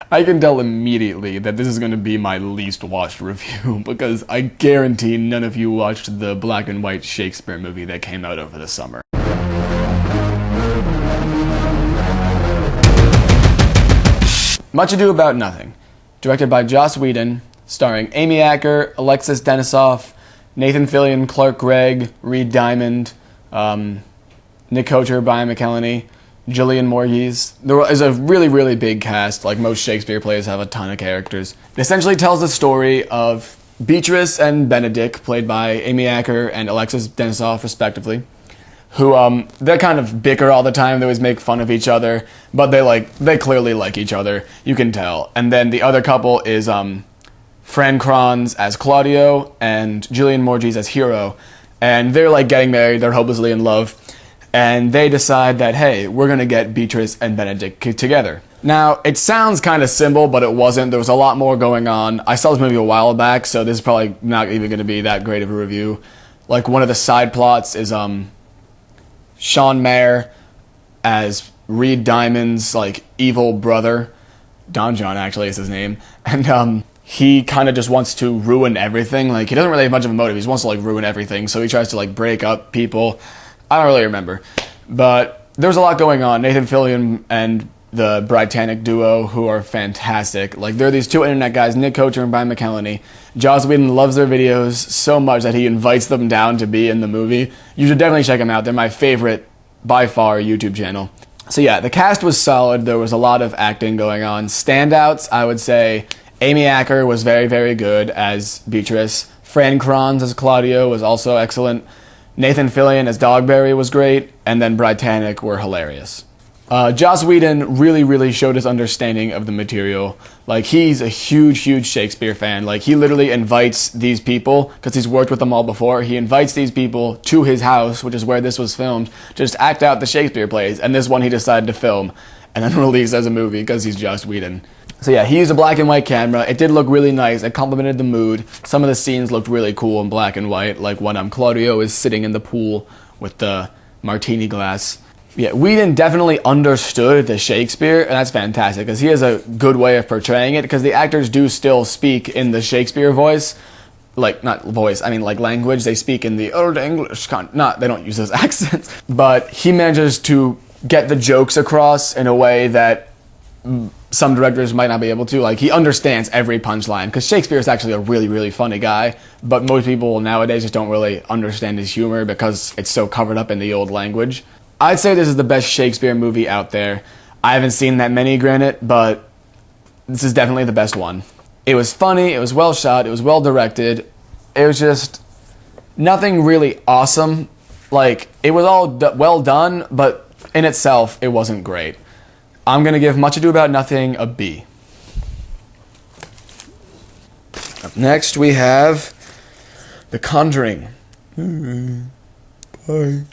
I can tell immediately that this is going to be my least watched review because I guarantee none of you watched the black and white Shakespeare movie that came out over the summer. Much Ado About Nothing, directed by Joss Whedon, starring Amy Acker, Alexis, Denisof, Nathan Fillion, Clark Gregg, Reed Diamond, Nick Kocher, Brian McElhenney, Jillian, Morguese. There is a really, really big cast. Like most Shakespeare plays have a ton of characters. It essentially tells the story of Beatrice and Benedict, played by Amy Acker and Alexis Denisof, respectively, who they kind of bicker all the time. They always make fun of each other, but they clearly like each other. You can tell. And then the other couple is Fran Kranz as Claudio and Jillian Morguese as Hero, and they're like getting married. They're hopelessly in love. And they decide that, hey, we're going to get Beatrice and Benedict together. Now, it sounds kind of simple, but it wasn't. There was a lot more going on. I saw this movie a while back, so this is probably not even going to be that great of a review. Like, one of the side plots is Sean Mayer as Reed Diamond's, like, evil brother. Don John, actually, is his name. And he kind of just wants to ruin everything. Like, he doesn't really have much of a motive. He just wants to, like, ruin everything. So he tries to, like, break up people. I don't really remember, but there's a lot going on. Nathan Fillion and the Britannic duo, who are fantastic. Like, they're these two internet guys, Nick Kocher and Brian McElhenney. Joss Whedon loves their videos so much that he invites them down to be in the movie. You should definitely check them out. They're my favorite, by far, YouTube channel. So yeah, the cast was solid. There was a lot of acting going on. Standouts, I would say, Amy Acker was very, very good as Beatrice. Fran Kranz as Claudio was also excellent. Nathan Fillion as Dogberry was great, and then Britannic were hilarious. Joss Whedon really, really showed his understanding of the material. Like, he's a huge, huge Shakespeare fan. Like, he literally invites these people, because he's worked with them all before, he invites these people to his house, which is where this was filmed, to just act out the Shakespeare plays, and this one he decided to film, and then release as a movie, because he's Joss Whedon. So yeah, he used a black and white camera. It did look really nice. It complemented the mood. Some of the scenes looked really cool in black and white, like when Claudio is sitting in the pool with the martini glass. Yeah, Whedon definitely understood the Shakespeare, and that's fantastic, because he has a good way of portraying it, because the actors do still speak in the Shakespeare voice. Like, not voice, I mean like language. They speak in the Old English, they don't use those accents. But he manages to get the jokes across in a way that some directors might not be able to. Like, he understands every punchline, because Shakespeare is actually a really, really funny guy, but most people nowadays just don't really understand his humor because it's so covered up in the old language. I'd say this is the best Shakespeare movie out there. I haven't seen that many, granted, but this is definitely the best one. It was funny, it was well shot, it was well directed. It was just nothing really awesome. Like, it was all well done, but in itself, it wasn't great. I'm going to give Much Ado About Nothing a B. Up next, we have The Conjuring. Bye.